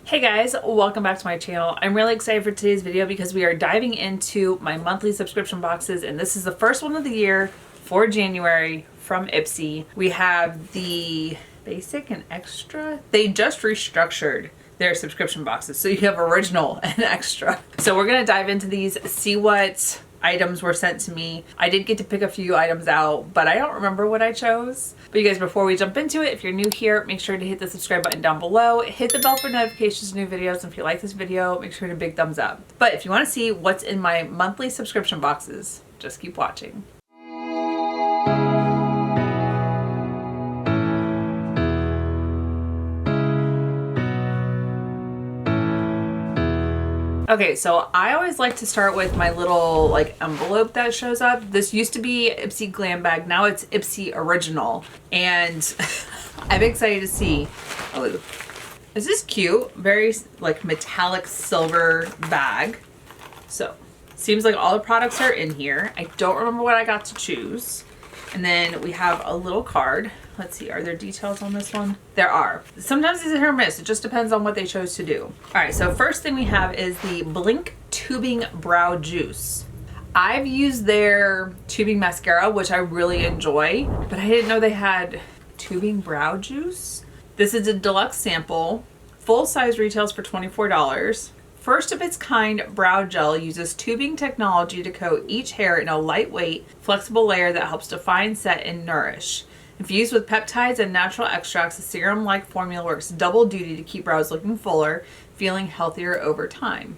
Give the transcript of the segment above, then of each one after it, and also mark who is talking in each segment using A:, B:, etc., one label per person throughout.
A: Hey guys, welcome back to my channel. I'm really excited for today's video because we are diving into my monthly subscription boxes, and this is the first one of the year for January from Ipsy. We have the basic and extra. They just restructured their subscription boxes, so you have original and extra. So we're gonna dive into these, see what items were sent to me. I did get to pick a few items out, but I don't remember what I chose. But you guys, before we jump into it, if you're new here, make sure to hit the subscribe button down below, hit the bell for notifications of new videos, and if you like this video, make sure to big thumbs up. But if you want to see what's in my monthly subscription boxes, just keep watching. Okay, so I always like to start with my little like envelope that shows up. This used to be Ipsy Glam Bag, now it's Ipsy Original. And I'm excited to see, oh, is this cute? Very like metallic silver bag. So, seems like all the products are in here. I don't remember what I got to choose. And then we have a little card. Let's see, are there details on this one? There are. Sometimes it's a hit or miss. It just depends on what they chose to do. All right, so first thing we have is the Blink Tubing Brow Juice. I've used their tubing mascara, which I really enjoy, but I didn't know they had tubing brow juice. This is a deluxe sample. Full size retails for $24. First of its kind brow gel uses tubing technology to coat each hair in a lightweight, flexible layer that helps define, set, and nourish. Infused with peptides and natural extracts, the serum-like formula works double duty to keep brows looking fuller, feeling healthier over time.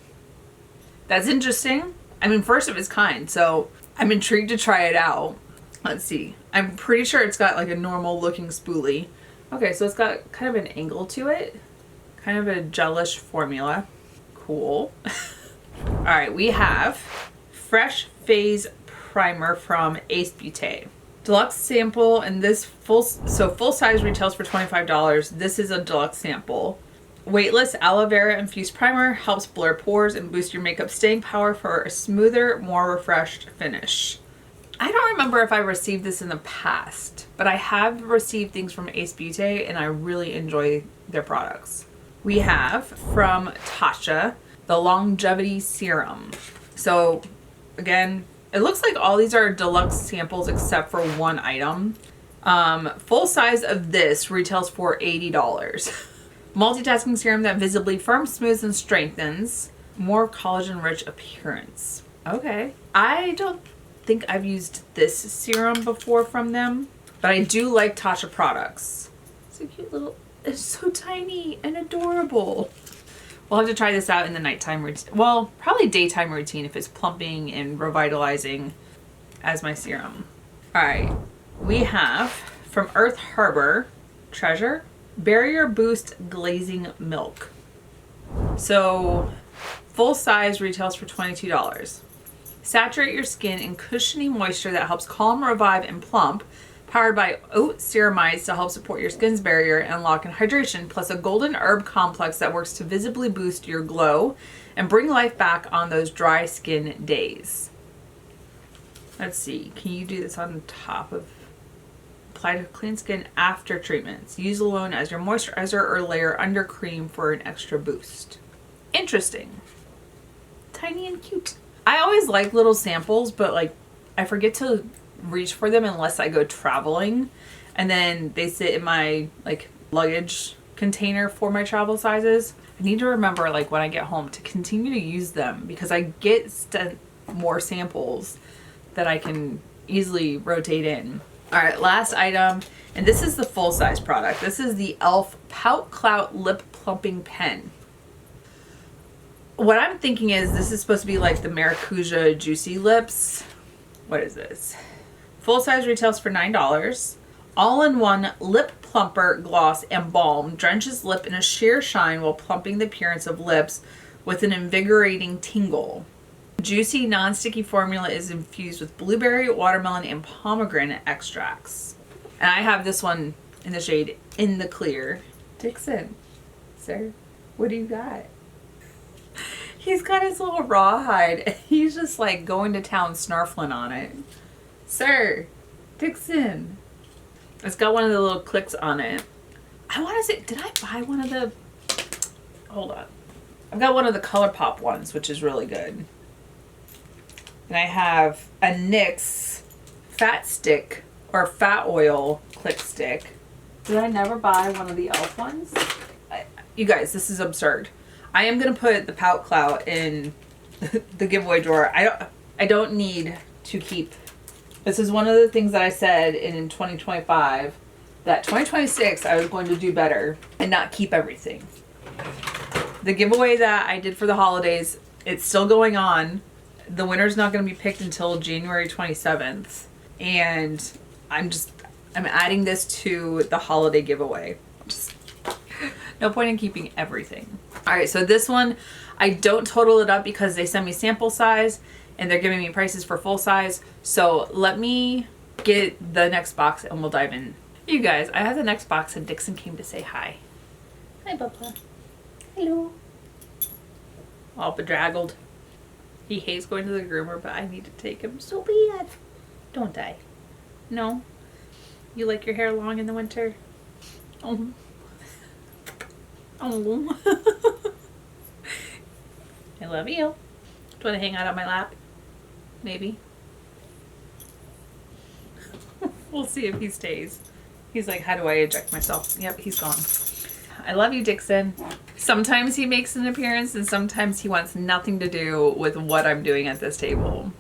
A: That's interesting. I mean, first of its kind, so I'm intrigued to try it out. Let's see. I'm pretty sure it's got like a normal looking spoolie. Okay, so it's got kind of an angle to it. Kind of a gelish formula. Cool. All right, we have Fresh Phase Primer from 𝐎𝐓𝐇𝐄𝐒. Deluxe sample, and this full size retails for $25. This is a deluxe sample. Weightless aloe vera infused primer helps blur pores and boost your makeup staying power for a smoother, more refreshed finish. I don't remember if I received this in the past, but I have received things from 𝐎𝐓𝐇𝐄𝐒 and I really enjoy their products. We have from Tatcha the Longevity Serum. So again, it looks like all these are deluxe samples except for one item. Full size of this retails for $80. Multitasking serum that visibly firms, smooths, and strengthens. More collagen-rich appearance. Okay. I don't think I've used this serum before from them, but I do like Tatcha products. It's a cute little, it's so tiny and adorable. We'll have to try this out in the nighttime routine. Well, probably daytime routine if it's plumping and revitalizing as my serum. All right, we have from Earth Harbor Treasure Barrier Boost Glazing Milk. So full size retails for $22. Saturate your skin in cushiony moisture that helps calm, revive, and plump. Powered by oat ceramides to help support your skin's barrier and lock in hydration, plus a golden herb complex that works to visibly boost your glow and bring life back on those dry skin days. Let's see, can you do this on top of, apply to clean skin after treatments. Use alone as your moisturizer or layer under cream for an extra boost. Interesting. Tiny and cute. I always like little samples, but like I forget to reach for them unless I go traveling, and then they sit in my like luggage container for my travel sizes. I need to remember like when I get home to continue to use them because I get more samples that I can easily rotate in. All right, last item, and this is the full size product. This is the 𝐿F Pout Clout Lip Plumping Pen. What I'm thinking is this is supposed to be like the Maracuja Juicy Lips. What is this? Full size retails for $9. All-in-one lip plumper gloss and balm drenches lip in a sheer shine while plumping the appearance of lips with an invigorating tingle. Juicy non-sticky formula is infused with blueberry, watermelon, and pomegranate extracts. And I have this one in the shade In the Clear. Dixon, sir, what do you got? He's got his little rawhide and he's just like going to town snarfling on it. Sir, Dixon. It's got one of the little clicks on it. I want to say, did I buy one of the hold on. I've got one of the ColourPop ones, which is really good. And I have a NYX fat stick or fat oil click stick. Did I never buy one of the e.l.f. ones? You guys, this is absurd. I am gonna put the Pout Clout in the giveaway drawer. I don't need to keep. This is one of the things that I said in 2025 that 2026 I was going to do better and not keep everything. The giveaway that I did for the holidays, it's still going on. The winner's not going to be picked until January 27th. And I'm adding this to the holiday giveaway. Just no point in keeping everything. All right, so this one, I don't total it up because they send me sample size and they're giving me prices for full size. So let me get the next box and we'll dive in. You guys, I have the next box and Dixon came to say hi. Hi, Papa. Hello. All bedraggled. He hates going to the groomer, but I need to take him so bad. Don't I? No? You like your hair long in the winter? Oh. Oh. I love you. Do you want to hang out on my lap? Maybe. We'll see if he stays. He's like, how do I eject myself? Yep, he's gone. I love you, Dixon. Sometimes he makes an appearance and sometimes he wants nothing to do with what I'm doing at this table.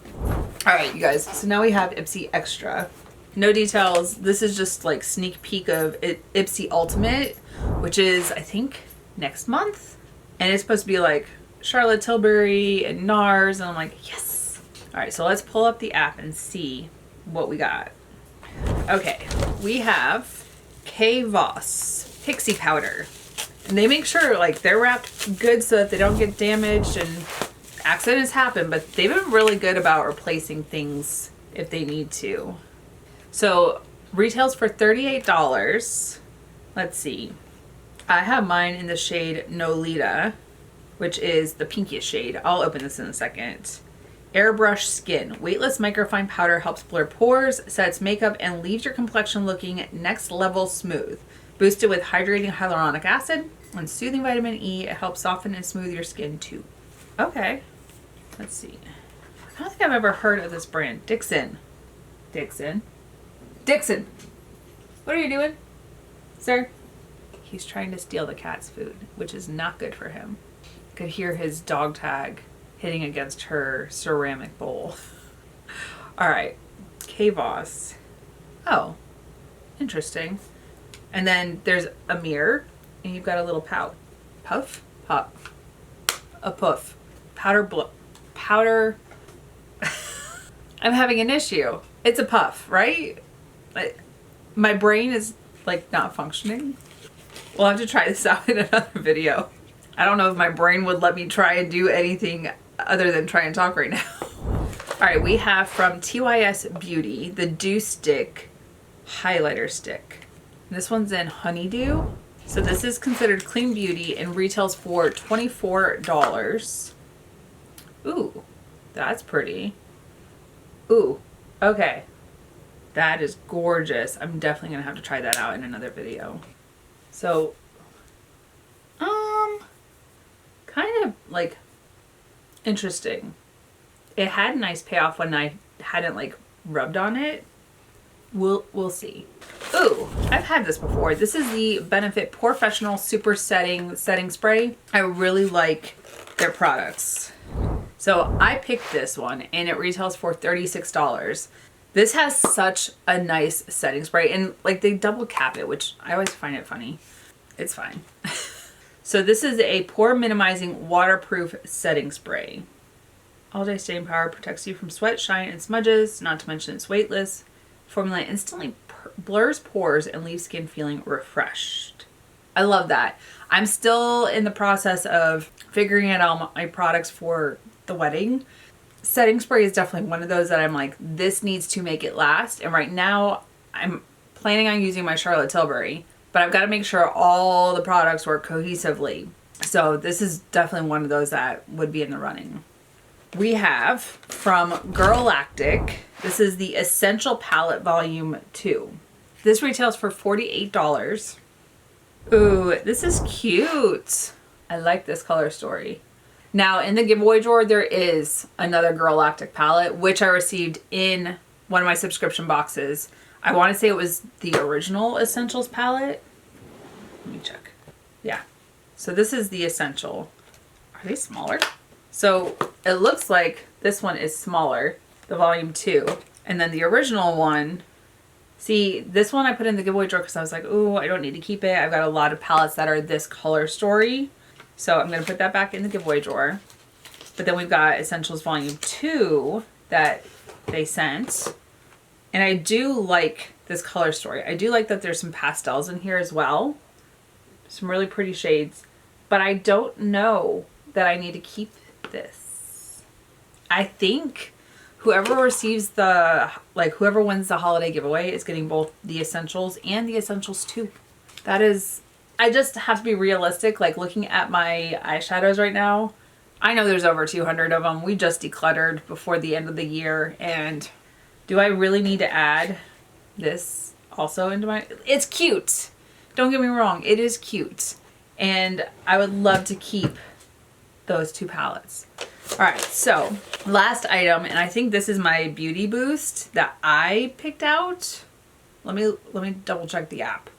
A: All right, you guys. So now we have Ipsy Extra. No details. This is just like sneak peek of Ipsy Ultimate, which is, I think, next month. And it's supposed to be like Charlotte Tilbury and NARS. And I'm like, yes. All right, so let's pull up the app and see what we got. Okay, we have 𝐬𝐓𝐇𝐄𝐒 Pixie Powder. And they make sure like they're wrapped good so that they don't get damaged, and accidents happen, but they've been really good about replacing things if they need to. So retails for $38. Let's see. I have mine in the shade Nolita, which is the pinkiest shade. I'll open this in a second. Airbrush Skin. Weightless microfine powder helps blur pores, sets makeup, and leaves your complexion looking next level smooth. Boosted with hydrating hyaluronic acid and soothing vitamin E, it helps soften and smooth your skin too. Okay. Let's see. I don't think I've ever heard of this brand. Dixon. Dixon. Dixon! What are you doing, sir? He's trying to steal the cat's food, which is not good for him. Could hear his dog tag hitting against her ceramic bowl. All right, 𝐬𝐓𝐇𝐄. Oh, interesting. And then there's a mirror, and you've got a little puff, a puff, powder. I'm having an issue. It's a puff, right? My brain is like not functioning. We'll have to try this out in another video. I don't know if my brain would let me try and do anything other than try and talk right now. All right, we have from TYS Beauty, the Dew Stick highlighter stick. This one's in Honeydew. So this is considered clean beauty and retails for $24. Ooh, that's pretty. Ooh, okay. That is gorgeous. I'm definitely gonna have to try that out in another video. So, kind of like interesting. It had a nice payoff when I hadn't like rubbed on it. We'll see. Ooh, I've had this before. This is the Benefit Professional Super Setting Spray. I really like their products. So I picked this one and it retails for $36. This has such a nice setting spray, and like they double cap it, which I always find it funny. It's fine. So this is a pore minimizing waterproof setting spray. All day staying power protects you from sweat, shine, and smudges, not to mention it's weightless. Formula instantly blurs pores and leaves skin feeling refreshed. I love that. I'm still in the process of figuring out my products for the wedding. Setting spray is definitely one of those that I'm like, this needs to make it last. And right now I'm planning on using my Charlotte Tilbury, but I've got to make sure all the products work cohesively. So this is definitely one of those that would be in the running. We have from Girlactic, this is the Essential Palette Volume 2. This retails for $48. Ooh, this is cute. I like this color story. Now in the giveaway drawer, there is another Galactic palette, which I received in one of my subscription boxes. I want to say it was the original Essentials palette. Let me check. Yeah. So this is the Essential. Are they smaller? So it looks like this one is smaller, the volume 2. And then the original one, see, this one I put in the giveaway drawer because I was like, oh, I don't need to keep it. I've got a lot of palettes that are this color story. So I'm going to put that back in the giveaway drawer. But then we've got Essentials volume 2 that they sent. And I do like this color story. I do like that there's some pastels in here as well. Some really pretty shades. But I don't know that I need to keep this. I think whoever receives the, like whoever wins the holiday giveaway is getting both the Essentials and the Essentials 2. That is, I just have to be realistic. Like looking at my eyeshadows right now, I know there's over 200 of them. We just decluttered before the end of the year. And do I really need to add this also into my, it's cute. Don't get me wrong. It is cute. And I would love to keep those 2 palettes. All right, so last item, and I think this is my beauty boost that I picked out. Let me double check the app.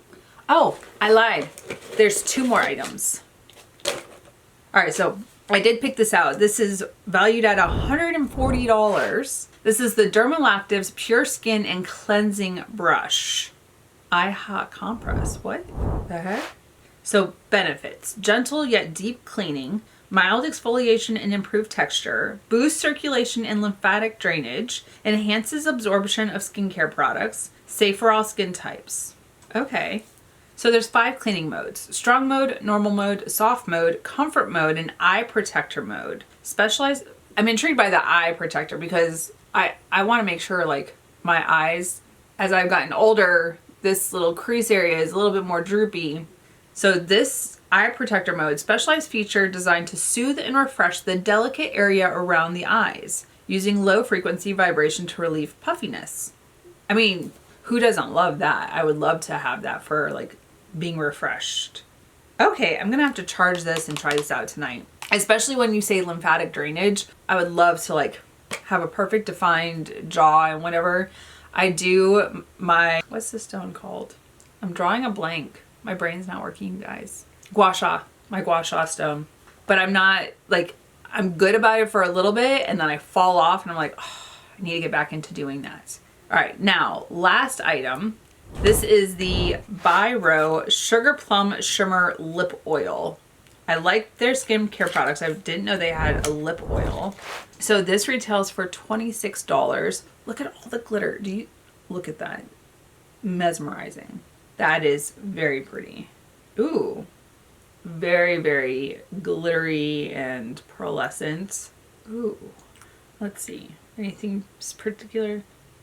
A: Oh, I lied. There's 2 more items. All right, so I did pick this out. This is valued at $140. This is the Dermalactives Pure Skin and Cleansing Brush. 𝐼𝐃𝐄𝐄 Compress. What the heck? So benefits: gentle yet deep cleaning, mild exfoliation and improved texture, boosts circulation and lymphatic drainage, enhances absorption of skincare products, safe for all skin types. Okay. So there's 5 cleaning modes: strong mode, normal mode, soft mode, comfort mode, and eye protector mode. Specialized. I'm intrigued by the eye protector because I want to make sure like my eyes, as I've gotten older, this little crease area is a little bit more droopy. So this eye protector mode, specialized feature designed to soothe and refresh the delicate area around the eyes, using low frequency vibration to relieve puffiness. I mean, who doesn't love that? I would love to have that for like being refreshed. Okay, I'm gonna have to charge this and try this out tonight. Especially when you say lymphatic drainage, I would love to like have a perfect defined jaw. And whenever I do my, what's this stone called? I'm drawing a blank. My brain's not working, guys. Gua sha, my gua sha stone. But I'm not like, I'm good about it for a little bit and then I fall off and I'm like, oh, I need to get back into doing that. All right, now last item. This is the Byro Sugar Plum Shimmer Lip Oil. I like their skincare products. I didn't know they had a lip oil. So this retails for $26. Look at all the glitter. Do you look at that? Mesmerizing. That is very pretty. Ooh, very, very glittery and pearlescent. Ooh, let's see. Anything particular?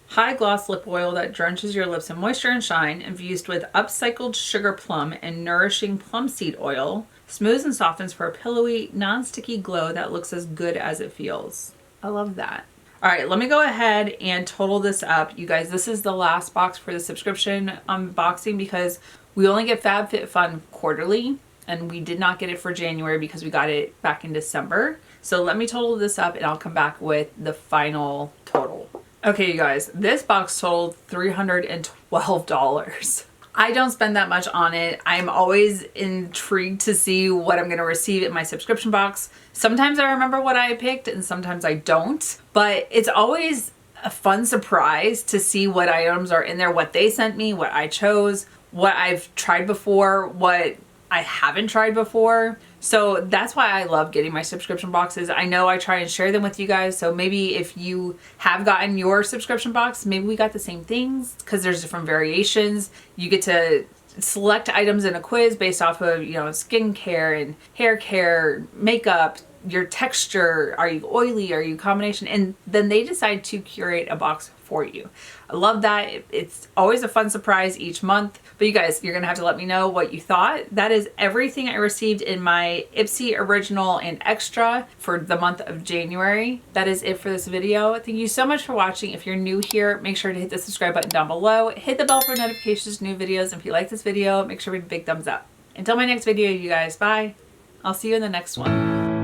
A: High gloss lip oil that drenches your lips in moisture and shine, infused with upcycled sugar plum and nourishing plum seed oil, smooths and softens for a pillowy, non-sticky glow that looks as good as it feels. I love that. All right, let me go ahead and total this up. You guys, this is the last box for the subscription unboxing because we only get FabFitFun quarterly and we did not get it for January because we got it back in December. So let me total this up and I'll come back with the final total. Okay, you guys, this box totaled $312. I don't spend that much on it. I'm always intrigued to see what I'm going to receive in my subscription box. Sometimes I remember what I picked and sometimes I don't, but it's always a fun surprise to see what items are in there, what they sent me, what I chose, what I've tried before, what I haven't tried before. So that's why I love getting my subscription boxes. I know I try and share them with you guys. So maybe if you have gotten your subscription box, maybe we got the same things because there's different variations. You get to select items in a quiz based off of, you know, skincare and hair care, makeup, your texture. Are you oily? Are you combination? And then they decide to curate a box for you. I love that. It's always a fun surprise each month. But you guys, you're gonna have to let me know what you thought. That is everything I received in my Ipsy Original and Extra for the month of January. That is it for this video. Thank you so much for watching. If you're new here, make sure to hit the subscribe button down below. Hit the bell for notifications, new videos. And if you like this video, make sure to give a big thumbs up. Until my next video, you guys, bye. I'll see you in the next one.